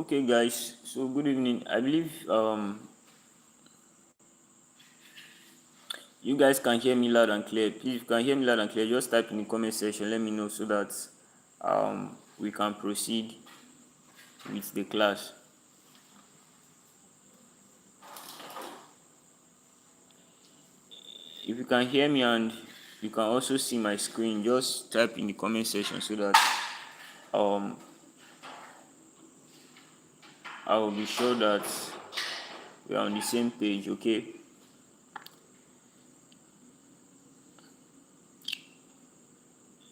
Okay, guys. So good evening. I believe you guys can hear me loud and clear. Please, if you can hear me loud and clear, just type in the comment section. Let me know so that we can proceed with the class. If you can hear me and you can also see my screen, just type in the comment section so that um I will be sure that we are on the same page. Okay.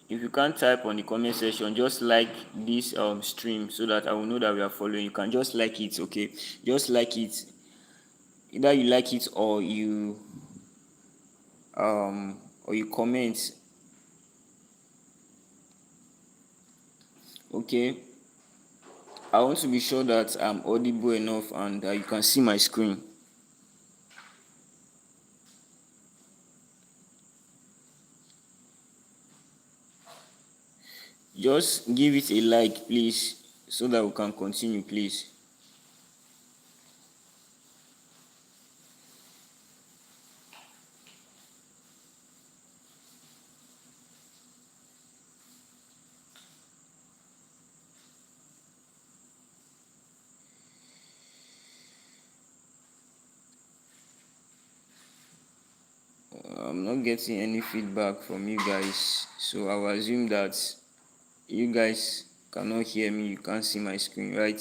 If you can't type on the comment section, just like this stream so that I will know that we are following. You can just like it, okay? Just like it. Either you like it or you comment. Okay. I want to be sure that I'm audible enough and that you can see my screen. Just give it a like, please, so that we can continue, please. I'm not getting any feedback from you guys, so I will assume that you guys cannot hear me, you can't see my screen, right?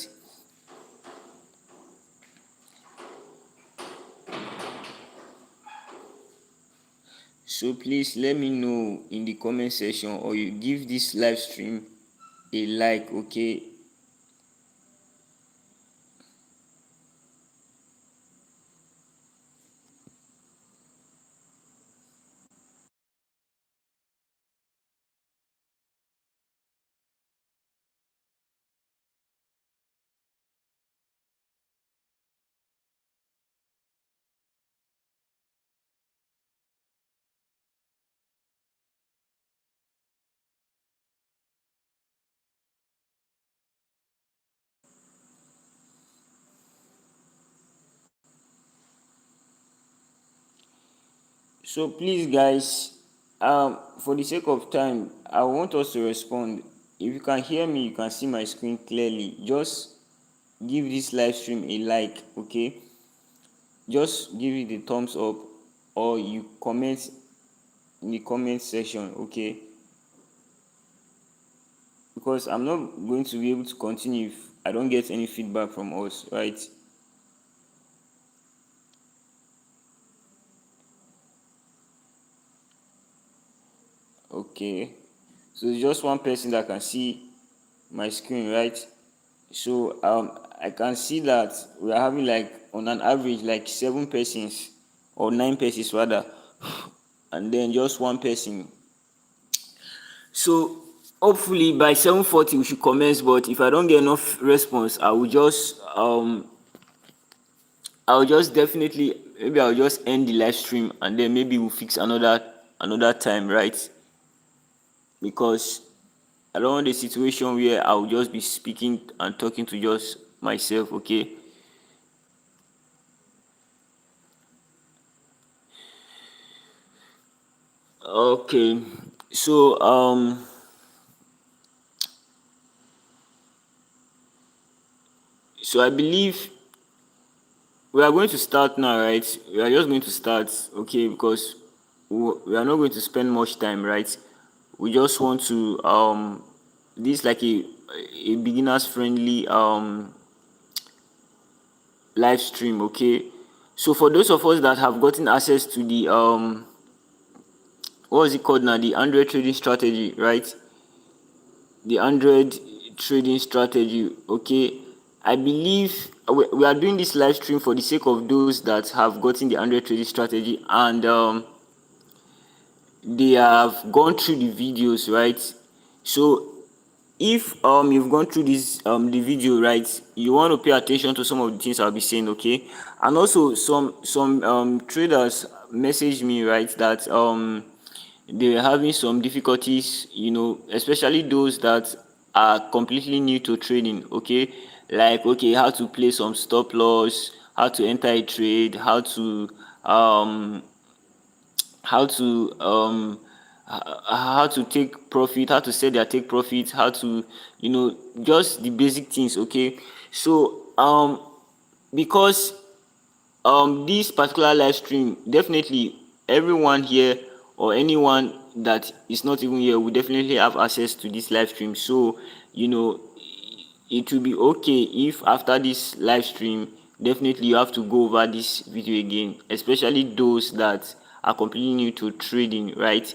So please let me know in the comment section, or you give this live stream a like, okay? So please guys, for the sake of time, I want us to respond. If you can hear me, you can see my screen clearly, just give this live stream a like, okay? Just give it a thumbs up, or you comment in the comment section, okay? Because I'm not going to be able to continue if I don't get any feedback from us, right? Okay, so it's just one person that can see my screen, right? So I can see that we are having, like, on an average, like 7 persons or 9 persons rather, and then just one person. So hopefully by 7:40 we should commence, but if I don't get enough response, I'll just definitely, maybe I'll just end the live stream and then maybe we'll fix another time, right? Because I don't want a situation where I'll just be speaking and talking to just myself, okay? Okay. So I believe we are going to start now, right? We are just going to start, okay? Because we are not going to spend much time, right? We just want to this is like a beginners friendly live stream, okay? So for those of us that have gotten access to the what is it called now, the Android trading strategy, right? The Android trading strategy, okay? I believe we are doing this live stream for the sake of those that have gotten the Android trading strategy and they have gone through the videos, right? So if you've gone through this the video, right, you want to pay attention to some of the things I'll be saying, okay? And also some traders messaged me, right, that they were having some difficulties, especially those that are completely new to trading, okay? like okay, how to play some stop loss, how to enter a trade, um how to um how to take profit, how to set their take profit, how to, just the basic things. Okay, so because this particular live stream, definitely everyone here or anyone that is not even here will definitely have access to this live stream. So you know it will be okay if after this live stream, definitely you have to go over this video again, especially those that are completely new to trading, right?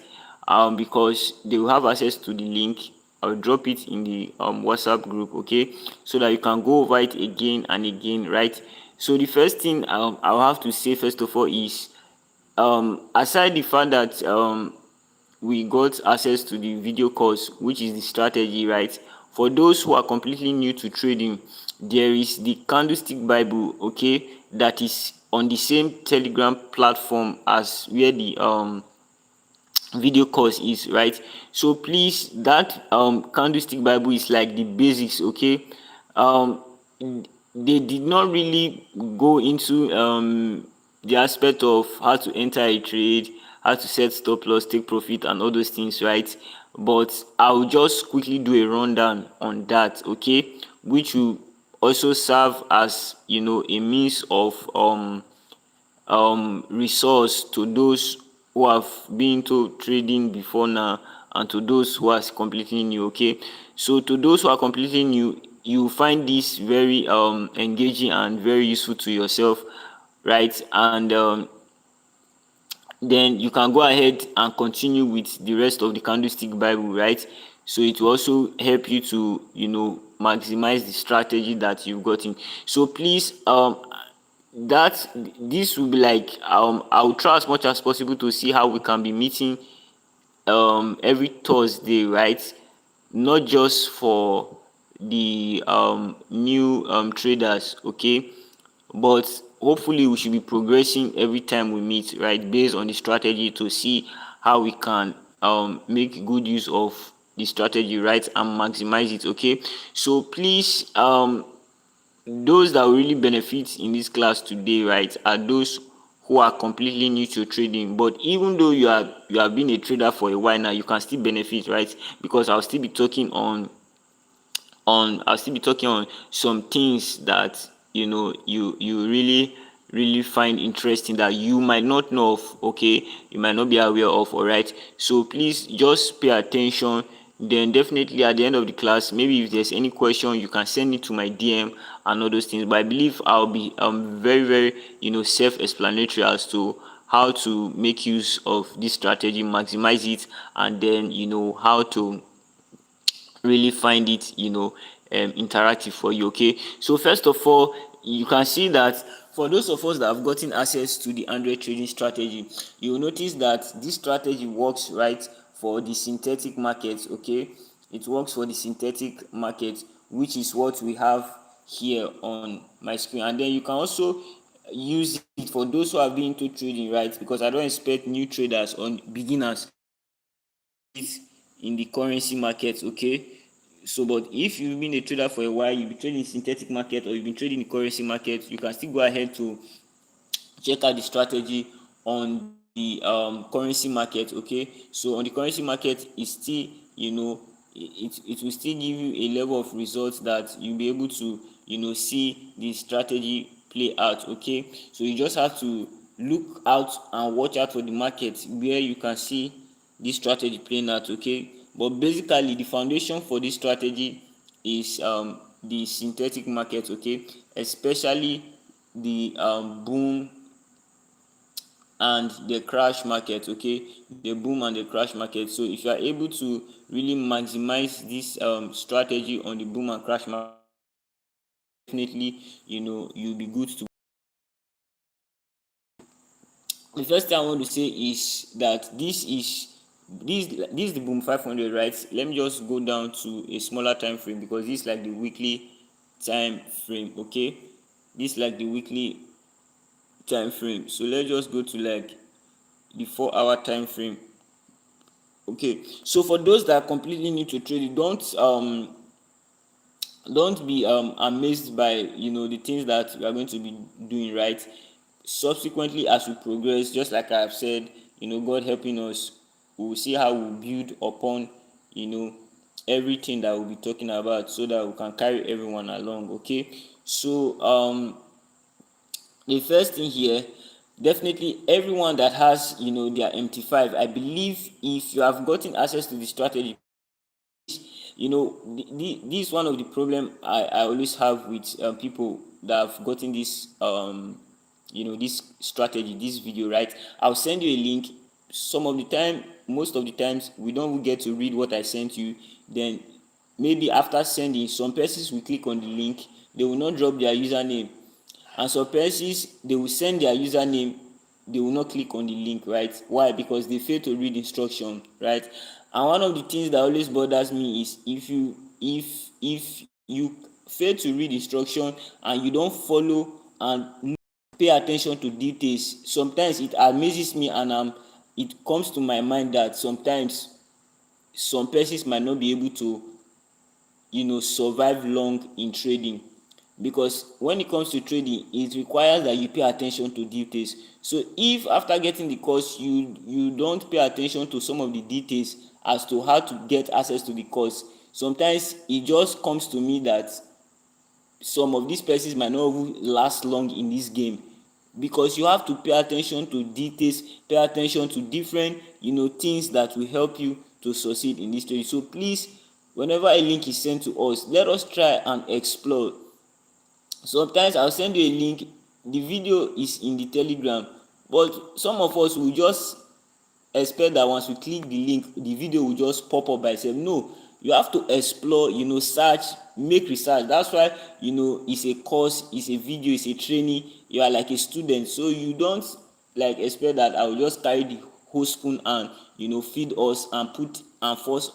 Because they will have access to the link. I'll drop it in the WhatsApp group, okay, so that you can go over it again and again, right? So the first thing I'll have to say first of all is, aside the fact that we got access to the video course, which is the strategy, right? For those who are completely new to trading, there is the candlestick bible, okay, that is on the same Telegram platform as where the video course is, right? So please, that candlestick bible is like the basics, okay. um they did not really go into the aspect of how to enter a trade, how to set stop loss, take profit, and all those things, right? But I'll just quickly do a rundown on that, okay, which will also serve as, a means of resource to those who have been to trading before now, and to those who are completely new, okay. So to those who are completely new, you find this very engaging and very useful to yourself, right? And then you can go ahead and continue with the rest of the candlestick bible, right? So it will also help you to, maximize the strategy that you've gotten. So please, that this will be like, I'll try as much as possible to see how we can be meeting every Thursday, right? Not just for the new traders, okay, but hopefully we should be progressing every time we meet, right, based on the strategy, to see how we can make good use of the strategy, right, and maximize it, okay. So please, those that will really benefit in this class today, right, are those who are completely new to trading. But even though you have been a trader for a while now, you can still benefit, right? Because I'll still be talking on some things that, you really find interesting, that you might not know of, okay, you might not be aware of. All right, so please just pay attention. Then definitely at the end of the class, maybe if there's any question, you can send it to my DM and all those things. But I believe I'll be very very, self-explanatory as to how to make use of this strategy, maximize it, and then how to really find it, interactive for you, okay. So first of all, you can see that for those of us that have gotten access to the Android trading strategy, you will notice that this strategy works, right, for the synthetic market, okay. It works for the synthetic market, which is what we have here on my screen. And then you can also use it for those who have been into trading, right, because I don't expect new traders or beginners in the currency market, okay. So but if you've been a trader for a while, you've been trading synthetic market, or you've been trading the currency market, you can still go ahead to check out the strategy on the currency market, okay. So on the currency market, it's still, it will still give you a level of results that you'll be able to, see the strategy play out, okay. So you just have to look out and watch out for the market where you can see this strategy playing out, okay. But basically the foundation for this strategy is the synthetic market, okay, especially the boom and the crash market, okay, the boom and the crash market. So if you are able to really maximize this strategy on the boom and crash market, definitely, you'll be good to. The first thing I want to say is that this is the boom 500, right. Let me just go down to a smaller time frame, because this is like the weekly time frame, okay. This is like the weekly time frame. So let's just go to like the 4 hour time frame, okay. So for those that are completely new to trading, don't be amazed by the things that you are going to be doing, right? Subsequently, as we progress, just like I have said, God helping us, we will see how we build upon you know everything that we'll be talking about, so that we can carry everyone along. Okay, so the first thing here, definitely everyone that has their MT5, I believe if you have gotten access to the strategy, this is one of the problem I always have with people that have gotten this this strategy, this video, right? I'll send you a link. Some of the time, most of the times, we don't get to read what I sent you. Then maybe after sending, some persons will click on the link, they will not drop their username, and some persons, they will send their username, they will not click on the link, right? Why? Because they fail to read instruction, right? And one of the things that always bothers me is if you fail to read instruction and you don't follow and pay attention to details. Sometimes it amazes me, and it comes to my mind that sometimes some persons might not be able to survive long in trading, because when it comes to trading, it requires that you pay attention to details. So if after getting the course, you don't pay attention to some of the details as to how to get access to the course, sometimes it just comes to me that some of these persons might not even last long in this game, because you have to pay attention to details, pay attention to different things that will help you to succeed in this trade. So please, whenever a link is sent to us, let us try and explore. Sometimes I'll send you a link, the video is in the Telegram, but some of us will just expect that once we click the link, the video will just pop up by itself. No, you have to explore, search, make research. That's why it's a course, it's a video, it's a training. You are like a student, so you don't like expect that I will just carry the whole spoon and feed us and put and force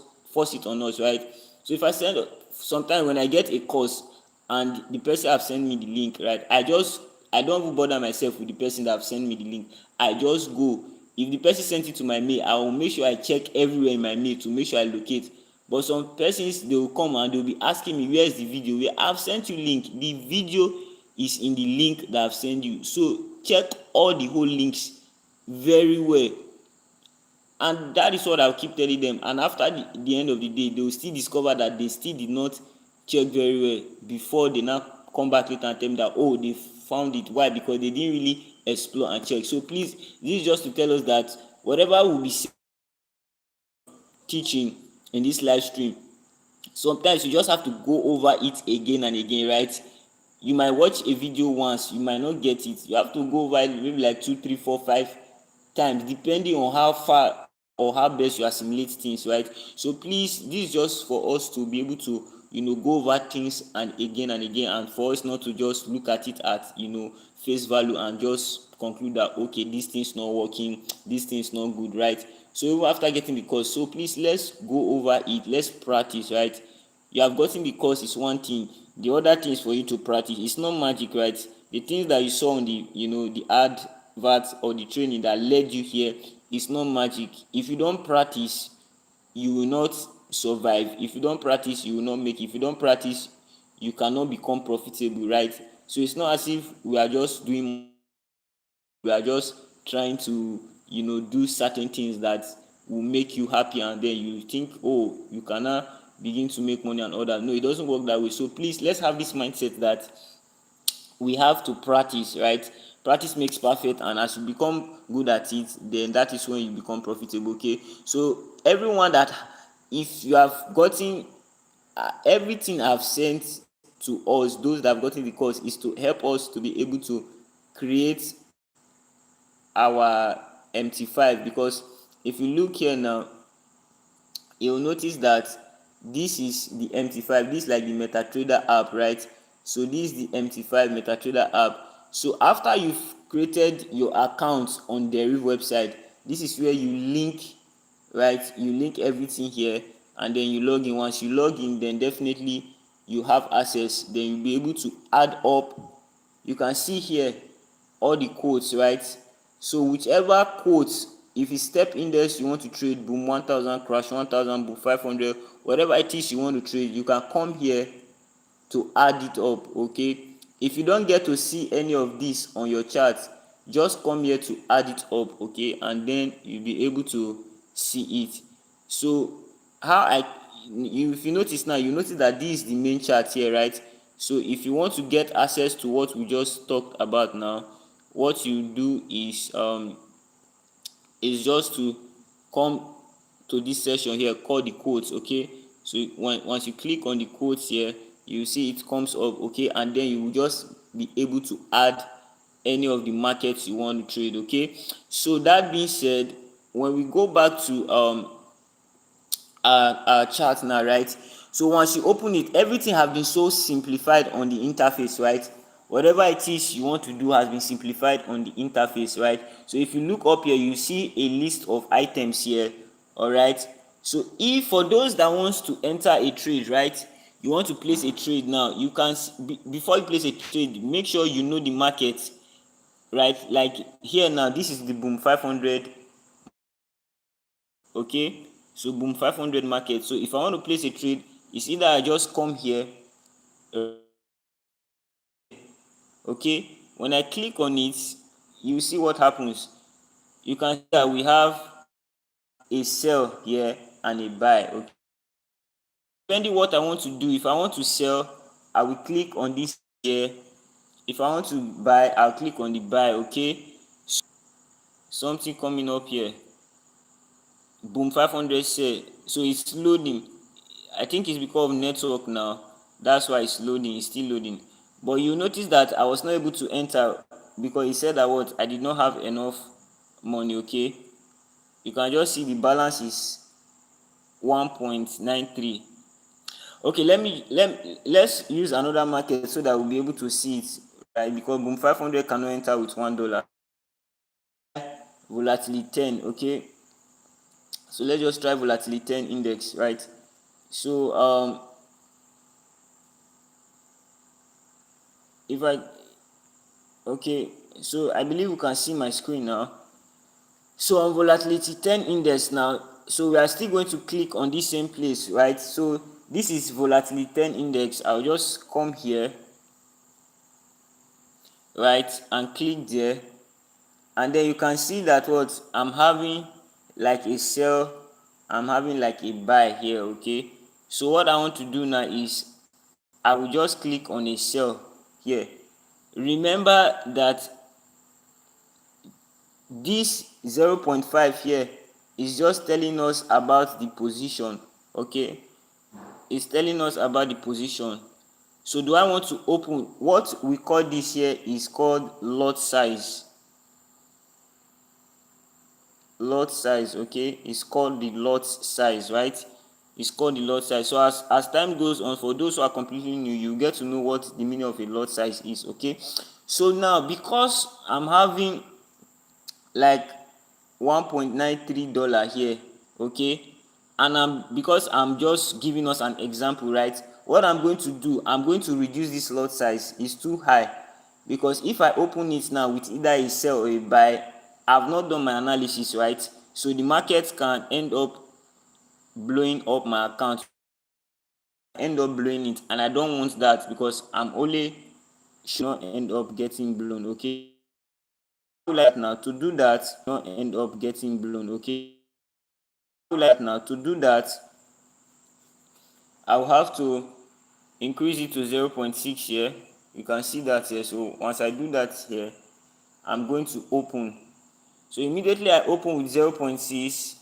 it on us, right? So if I send, sometimes when I get a course and the person have sent me the link, right, I don't even bother myself with the person that have sent me the link. I just go. If the person sent it to my mail, I will make sure I check everywhere in my mail to make sure I locate. But some persons, they will come and they will be asking me, where is the video? Where I've sent you link, the video is in the link that I've sent you. So check all the whole links very well, and that is what I'll keep telling them. And after the end of the day, they will still discover that they still did not check very well before they now come back later and tell me that, oh, they found it. Why? Because they didn't really explore and check. So please, this is just to tell us that whatever we'll be teaching in this live stream, sometimes you just have to go over it again and again, right? You might watch a video once, you might not get it, you have to go over it maybe like 2, 3, 4, 5 times, depending on how far or how best you assimilate things, right? So please, this is just for us to be able to go over things and again, and for us not to just look at it at face value and just conclude that, okay, this thing's not working, this thing's not good, right? So even after getting the course, so please, let's go over it, let's practice, right? You have gotten the course is one thing, the other thing is for you to practice. It's not magic, right? The things that you saw on the the advert or the training that led you here is not magic. If you don't practice, you will not survive. If you don't practice, you will not make it. If you don't practice, you cannot become profitable, right? So it's not as if we are just doing, we are just trying to do certain things that will make you happy, and then you think, oh, you cannot begin to make money and all that. No, it doesn't work that way. So please, let's have this mindset that we have to practice, right? Practice makes perfect, and as you become good at it, then that is when you become profitable. Okay, so everyone that, if you have gotten everything I've sent to us, those that have gotten the course, is to help us to be able to create our MT5. Because if you look here now, you'll notice that this is the MT5. This is like the MetaTrader app, right? So this is the MT5 MetaTrader app. So after you've created your account on the Deriv website, this is where you link, right? You link everything here, and then you log in. Once you log in, then definitely you have access. Then you'll be able to add up. You can see here all the quotes, right? So whichever quotes, if it's step index you want to trade, boom, 1000, crash 1000, boom, 500, whatever it is you want to trade, you can come here to add it up. Okay, if you don't get to see any of this on your chart, just come here to add it up. Okay, and then you'll be able to see it. So if you notice now, you notice that this is the main chart here, right? So if you want to get access to what we just talked about now, what you do is just to come to this section here called the quotes. Okay, so once you click on the quotes here, you see it comes up. Okay, and then you will just be able to add any of the markets you want to trade. Okay, so that being said, when we go back to our chart now, right? So once you open it, everything has been so simplified on the interface, right? Whatever it is you want to do has been simplified on the interface, right? So if you look up here, you see a list of items here. All right, so if for those that wants to enter a trade, right, you want to place a trade now, you can before you place a trade, make sure you know the market, right? Like here now, this is the boom 500. Okay, so boom 500 market. So if I want to place a trade, it's either I just come here. Okay, when I click on it, you see what happens. You can see that we have a sell here and a buy. Okay, depending what I want to do, if I want to sell, I will click on this here. If I want to buy, I'll click on the buy. Okay, something coming up here, boom 500 sell. So it's loading. I think it's because of network now, that's why it's loading. It's still loading, but you notice that I was not able to enter because it said that what I did not have enough money. Okay, you can just see the balance is 1.93. Okay, let's use another market so that we'll be able to see it, right? Because boom 500 cannot enter with $1. Volatility 10. Okay, so let's just try volatility 10 index, right? So if I okay, so I believe you can see my screen now. So on volatility 10 index now, so we are still going to click on this same place, right? So this is volatility 10 index. I'll just come here, right, and click there, and then you can see that what I'm having like a sell, I'm having like a buy here. Okay, so what I want to do now is I will just click on a sell here. Remember that this 0.5 here is just telling us about the position. Okay, it's telling us about the position. So do I want to open? What we call this here is called lot size. Lot size. Okay, it's called the lot size, right? It's called the lot size. So as time goes on, for those who are completely new, you get to know what the meaning of a lot size is. Okay, so now because I'm having like $1.93 here. Okay, and because I'm just giving us an example, right? What I'm going to do, I'm going to reduce this lot size. It's too high, because if I open it now with either a sell or a buy, I've not done my analysis, right? So the market can end up blowing up my account, end up blowing it, and I don't want that, because I'm only should not end up getting blown. Okay, like now to do that, not end up getting blown. Okay, like now to do that, I'll have to increase it to 0.6 here. You can see that here. So once I do that here, I'm going to open. So immediately I open with 0.6.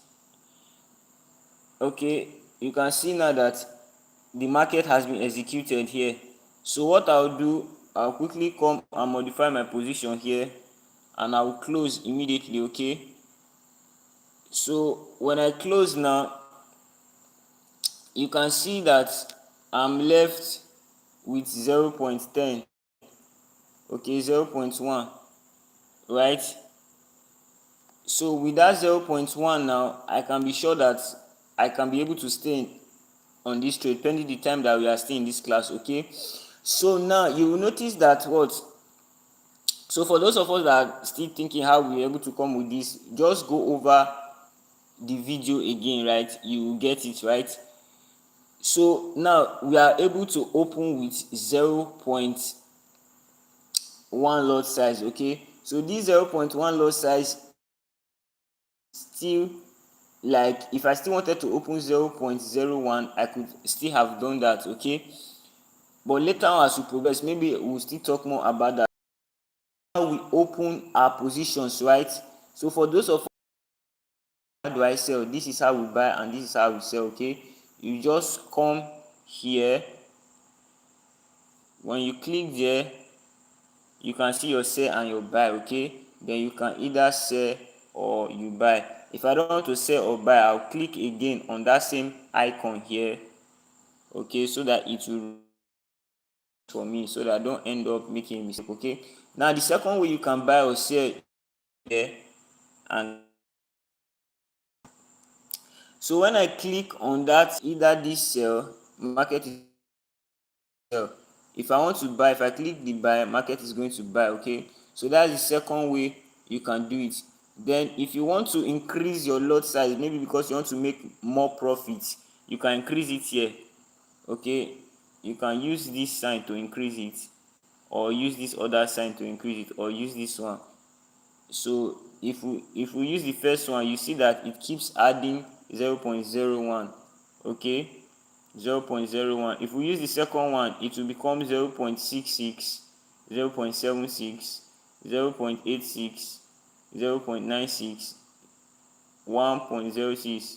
Okay, you can see now that the market has been executed here. So what I'll do, I'll quickly come and modify my position here, and I will close immediately. Okay, so when I close now, you can see that I'm left with 0.10. Okay, 0.1, right? So with that 0.1 now, I can be sure that I can be able to stay on this trade pending the time that we are staying in this class. Okay, so now you will notice that what, so for those of us that are still thinking how we are able to come with this, just go over the video again, right? You will get it, right? So now we are able to open with 0.1 lot size. Okay, so this 0.1 lot size still, like if I still wanted to open 0.01, I could still have done that. Okay, but later on as we progress, maybe we'll still talk more about that. How we open our positions, right? So for those of us, how do I sell, this is how we buy and this is how we sell. Okay, you just come here. When you click there, you can see your sell and your buy. Okay, then you can either sell or you buy. If I don't want to sell or buy, I'll click again on that same icon here. Okay, so that it will for me, so that I don't end up making a mistake. Okay, now the second way you can buy or sell here. And so when I click on that, either this sell, market is sell. If I want to buy, if I click the buy, market is going to buy. Okay, so that's the second way you can do it. Then if you want to increase your lot size, maybe because you want to make more profit, you can increase it here. Okay, you can use this sign to increase it, or use this other sign to increase it, or use this one. So if we use the first one, you see that it keeps adding 0.01. Okay, 0.01. If we use the second one, it will become 0.66, 0.76, 0.86, 0.96, 1.06.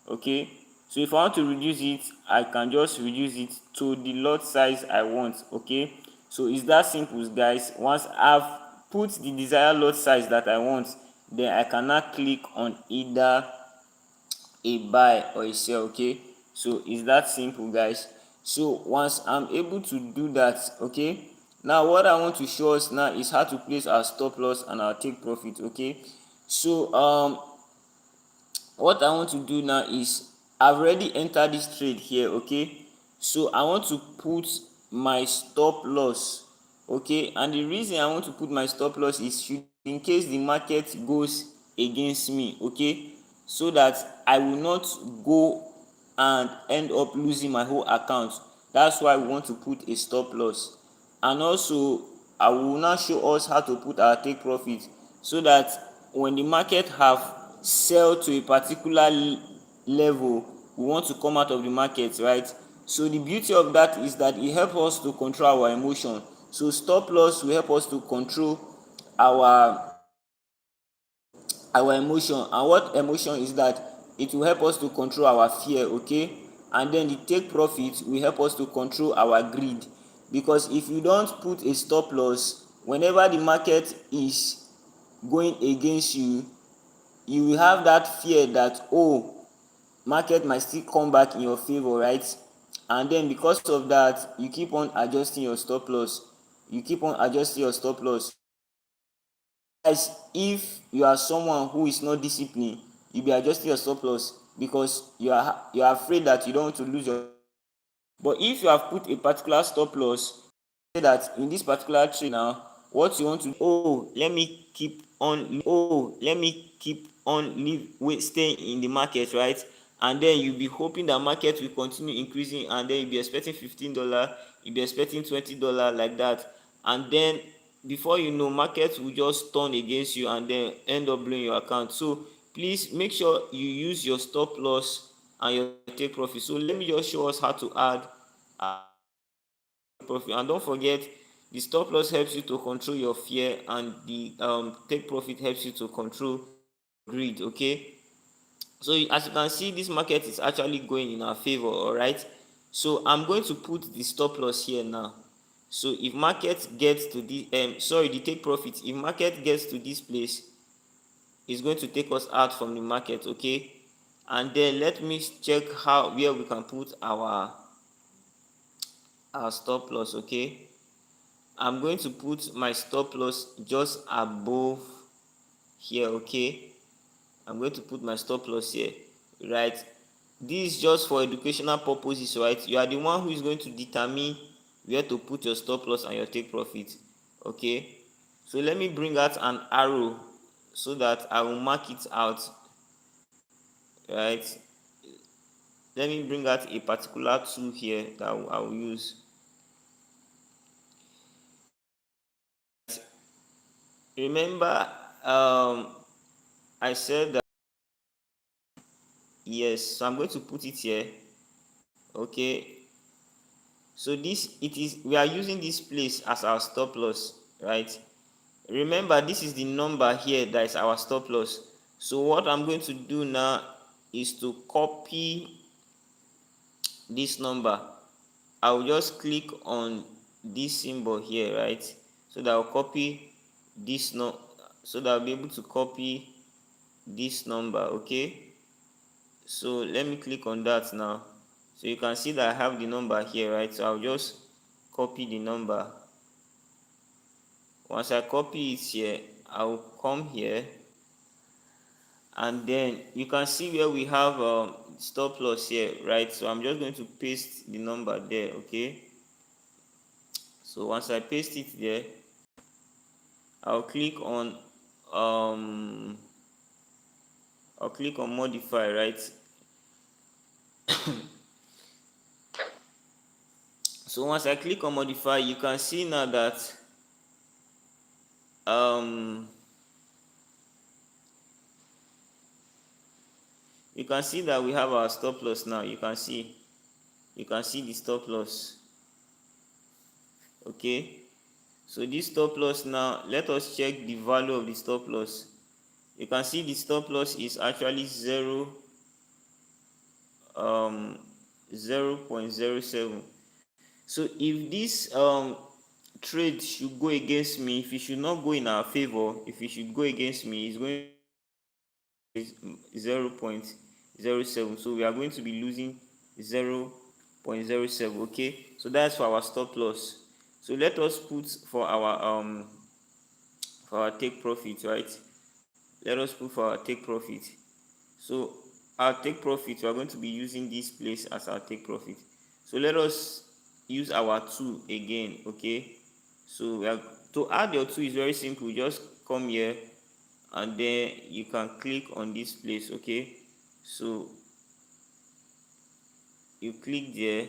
Okay, so if I want to reduce it, I can just reduce it to the lot size I want. Okay, so it's that simple, guys. Once I've put the desired lot size that I want, then I can now click on either a buy or a sell. Okay, so it's that simple, guys. So once I'm able to do that, okay, now what I want to show us now is how to place our stop loss and our take profit. Okay, so what I want to do now is, I've already entered this trade here. Okay, so I want to put my stop loss. Okay, and the reason I want to put my stop loss is, should in case the market goes against me. Okay, so that I will not go and end up losing my whole account. That's why we want to put a stop loss. And also, I will now show us how to put our take profit, so that when the market have sell to a particular level, we want to come out of the market, right? So the beauty of that is that it helps us to control our emotion. So stop loss will help us to control our emotion. And what emotion is that? It will help us to control our fear. Okay, and then the take profit will help us to control our greed. Because if you don't put a stop loss, whenever the market is going against you, you will have that fear that, oh, market might still come back in your favor, right? And then because of that, you keep on adjusting your stop loss. You keep on adjusting your stop loss. Guys, if you are someone who is not disciplined, you'll be adjusting your stop loss because you are afraid that you don't want to lose your. But if you have put a particular stop loss, say that in this particular trade now, what you want to do, let me keep on live wait staying in the market, right? And then you'll be hoping that market will continue increasing, and then you'll be expecting $15, you'll be expecting $20, like that. And then before you know, market will just turn against you and then end up blowing your account. So please make sure you use your stop loss and your take profit. So let me just show us how to add profit. And don't forget, the stop loss helps you to control your fear, and the take profit helps you to control greed. Okay, so as you can see, this market is actually going in our favor. All right, so I'm going to put the stop loss here now. So if market gets to the the take profit, if market gets to this place, it's going to take us out from the market. Okay, and then let me check where we can put our stop loss. Okay, I'm going to put my stop loss just above here. Okay, I'm going to put my stop loss here, right? This is just for educational purposes, right? You are the one who is going to determine where to put your stop loss and your take profit. Okay, so let me bring out an arrow so that I will mark it out, right? let me bring out a particular tool here that I will use. Remember, I said that, yes, so I'm going to put it here. Okay, so this, it is, we are using this place as our stop loss, right? Remember, this is the number here that is our stop loss. So what I'm going to do now is to copy this number. I'll just click on this symbol here, right? So that I'll copy this, no, so that I'll be able to copy this number. Okay, so let me click on that now. So you can see that I have the number here, right? So I'll just copy the number. Once I copy it here, I'll come here, and then you can see where we have stop loss here, right? So I'm just going to paste the number there. Okay, so once I paste it there, I'll click on um modify, right? So once I click on modify, you can see now that um you can see that we have our stop loss now. You can see the stop loss. Okay, so this stop loss now, let us check the value of the stop loss. You can see the stop loss is actually 0.07. So if this trade should go against me, if it should not go in our favor, if it should go against me, it's going 0.07. So we are going to be losing 0.07. Okay, so that's for our stop loss. So let us put for our take profit, right? Let us put for our take profit. So our take profit, we are going to be using this place as our take profit. So let us use our 2 again. Okay, so we are, to add your 2 is very simple. Just come here, and then you can click on this place. Okay, so you click there.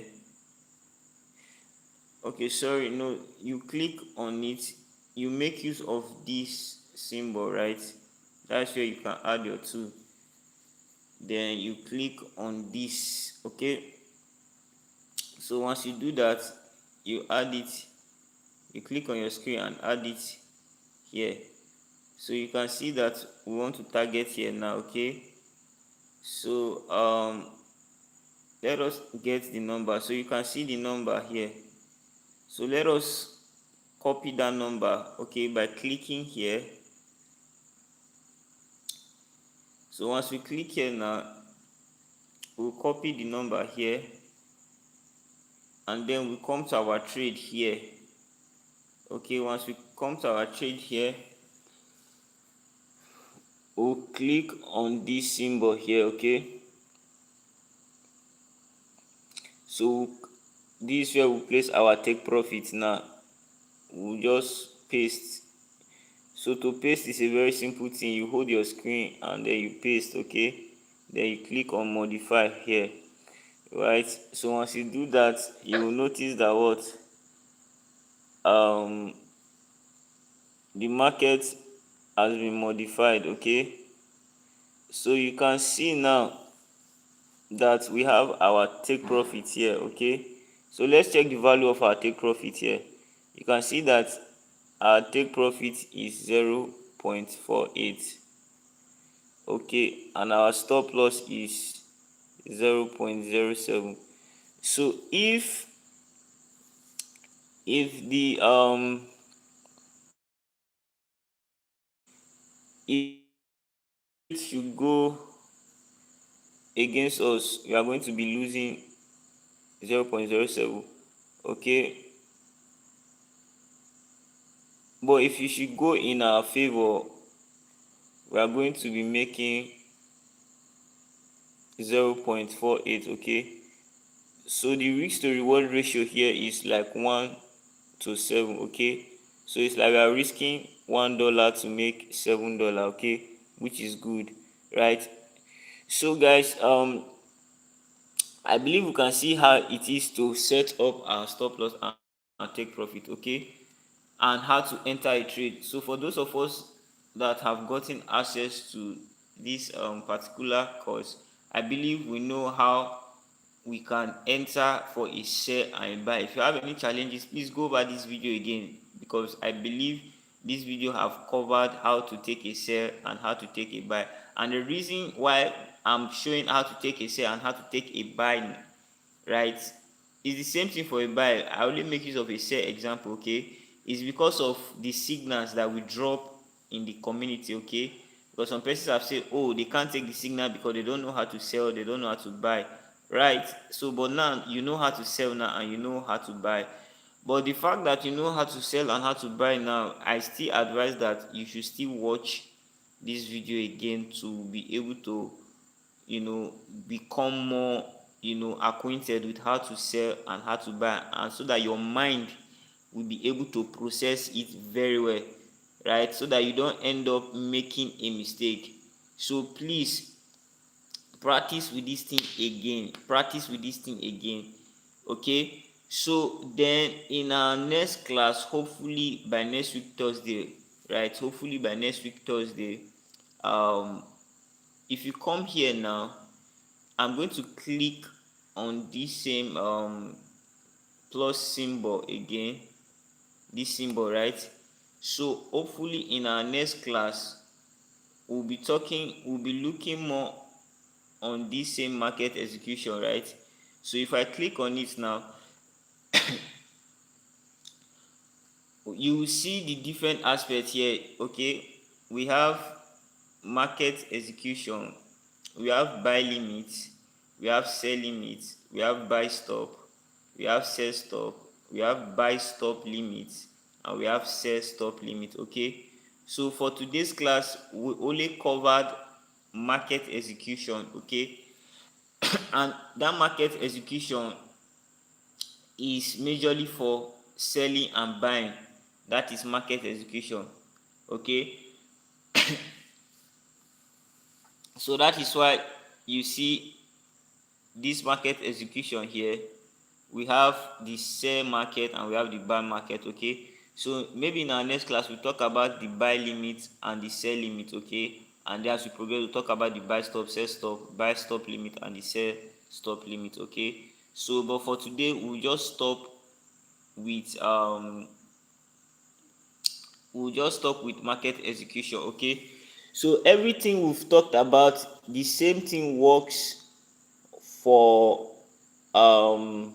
Okay, sorry, no, you click on it, you make use of this symbol, right? That's where you can add your 2. Then you click on this. Okay, so once you do that, you add it, you click on your screen and add it here. So you can see that we want to target here now. Okay, so let us get the number. So you can see the number here. So let us copy that number, okay, by clicking here. So once we click here now, we'll copy the number here, and then we come to our trade here. Okay, once we come to our trade here, we'll click on this symbol here. Okay, so this is where we place our take profit. Now we'll just paste. So to paste is a very simple thing. You hold your screen and then you paste. Okay, then you click on modify here, right? So once you do that, you will notice that what the market has been modified. Okay, so you can see now that we have our take profit here. Okay, so let's check the value of our take profit here. You can see that our take profit is 0.48. Okay, and our stop loss is 0.07. So if the if it should go against us, we are going to be losing 0.07. Okay, but if it should go in our favor, we are going to be making 0.48. Okay, so the risk to reward ratio here is like 1 to 7. Okay, so it's like we are risking $1 to make $7. Okay, which is good, right? So guys, I believe we can see how it is to set up our stop loss and take profit, okay, and how to enter a trade. So for those of us that have gotten access to this particular course, I believe we know how we can enter for a sell and a buy. If you have any challenges, please go over this video again, because I believe this video have covered how to take a sell and how to take a buy. And the reason why I'm showing how to take a sell and how to take a buy, right, it's the same thing for a buy. I only make use of a sell example, okay. It's because of the signals that we drop in the community, okay. Because some persons have said, oh, they can't take the signal because they don't know how to sell, they don't know how to buy, right? So but now you know how to sell now and you know how to buy. But the fact that you know how to sell and how to buy now, I still advise that you should still watch this video again to be able to, become more, acquainted with how to sell and how to buy, and so that your mind will be able to process it very well, right, so that you don't end up making a mistake. So please practice with this thing again, okay. So then in our next class, hopefully by next week Thursday, right, um if you come here now, I'm going to click on this same plus symbol again, this symbol, right. So hopefully in our next class we'll be looking more on this same market execution, right. So if I click on it now, you will see the different aspects here, okay. We have market execution, we have buy limits, we have sell limits, we have buy stop, we have sell stop, we have buy stop limits, and we have sell stop limit, okay. So for today's class we only covered market execution, okay. And that market execution is majorly for selling and buying. That is market execution, okay. So that is why you see this market execution here, we have the sell market and we have the buy market, okay. So maybe in our next class we talk about the buy limit and the sell limit, okay. And then as we progress we talk about the buy stop, sell stop, buy stop limit and the sell stop limit, okay. So but for today we'll just stop with market execution, okay. So everything we've talked about, the same thing works for um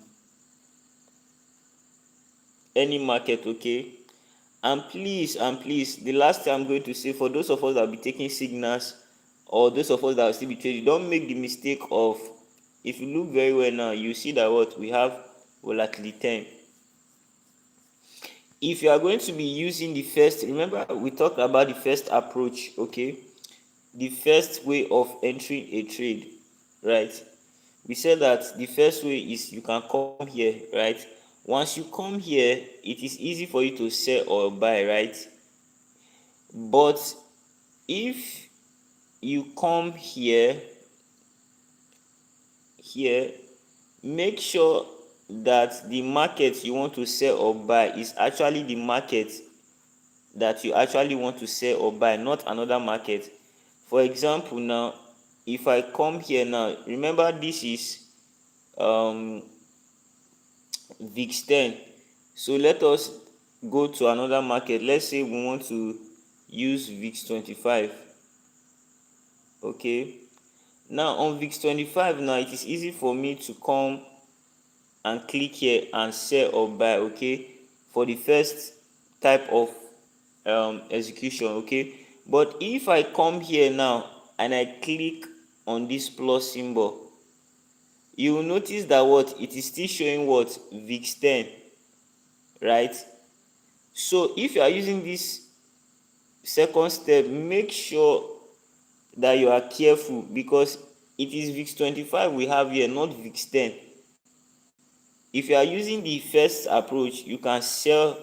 any market, okay. And please, the last thing I'm going to say, for those of us that will be taking signals, or those of us that will still be trading, don't make the mistake of, if you look very well now, you see that what we have, volatility 10. If you are going to be using the first, remember we talked about the first approach, okay, the first way of entering a trade, right. We said that the first way is you can come here, right. Once you come here, it is easy for you to sell or buy, right. But if you come here, make sure that the market you want to sell or buy is actually the market that you actually want to sell or buy, not another market. For example now, if I come here now, remember this is um VIX 10. So let us go to another market. Let's say we want to use VIX 25, okay. Now on VIX 25 now, it is easy for me to come and click here and sell or buy, okay, for the first type of execution, okay. But if I come here now and I click on this plus symbol, you will notice that what it is still showing, what, VIX 10, right. So if you are using this second step, make sure that you are careful, because it is VIX 25 we have here, not VIX 10. If you are using the first approach, you can sell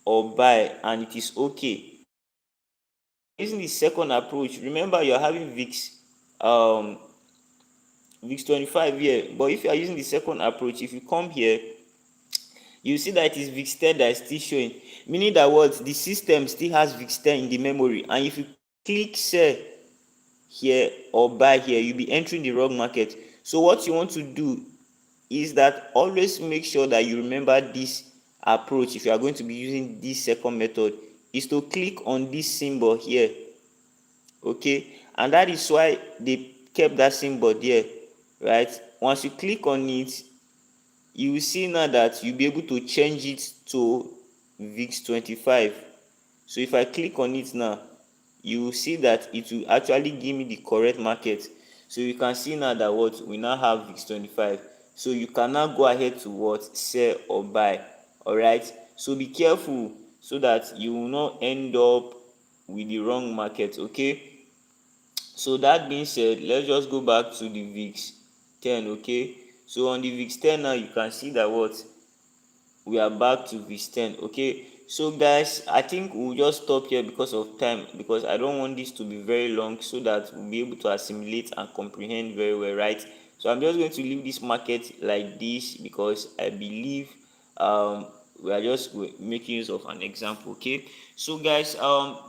or buy and it is okay. Using the second approach, remember you are having VIX VIX 25 here. But if you are using the second approach, if you come here, you see that it is VIX 10 that is still showing, meaning that what, the system still has VIX 10 in the memory, and if you click sell here or buy here, you'll be entering the wrong market. So what you want to do is that always make sure that you remember this approach. If you are going to be using this second method, is to click on this symbol here, okay, and that is why they kept that symbol there, right? Once you click on it, you will see now that you'll be able to change it to VIX 25. So if I click on it now, you will see that it will actually give me the correct market. So you can see now that what, we now have VIX 25. So you can now go ahead to what, sell or buy. All right, so be careful so that you will not end up with the wrong market. Okay, so that being said, let's just go back to the VIX 10. Okay, so on the VIX 10 now, you can see that what, we are back to VIX 10. Okay, so guys, I think we'll just stop here because of time, because I don't want this to be very long, so that we'll be able to assimilate and comprehend very well, right? So I'm just going to leave this market like this, because I believe we are just making use of an example. Okay, so guys,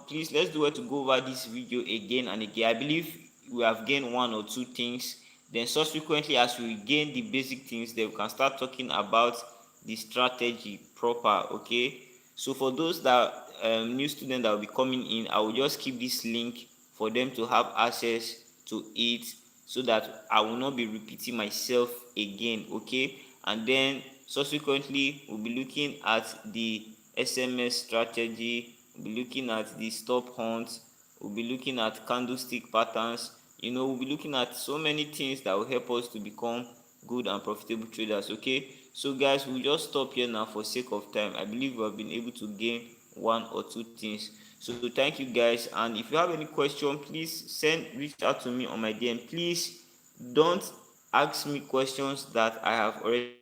please, let's do it to go over this video again and again. I believe we have gained one or two things. Then subsequently, as we gain the basic things, then we can start talking about the strategy proper. Okay, so for those that new students that will be coming in, I will just keep this link for them to have access to it, so that I will not be repeating myself again. Okay, and then subsequently we'll be looking at the SMS strategy, we'll be looking at the stop hunt, we'll be looking at candlestick patterns. We'll be looking at so many things that will help us to become good and profitable traders. Okay, so guys, we'll just stop here now for sake of time. I believe we have been able to gain one or two things. So thank you guys, and if you have any question, please reach out to me on my DM. Please don't ask me questions that I have already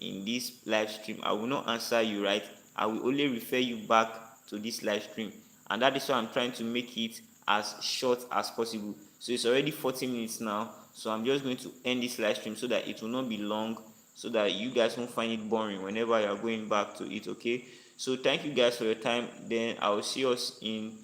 in this live stream. I will not answer you, right? I will only refer you back to this live stream, and that is why I'm trying to make it as short as possible. So it's already 40 minutes now, so I'm just going to end this live stream so that it will not be long, so that you guys won't find it boring whenever you are going back to it. Okay, so thank you guys for your time. Then I will see us in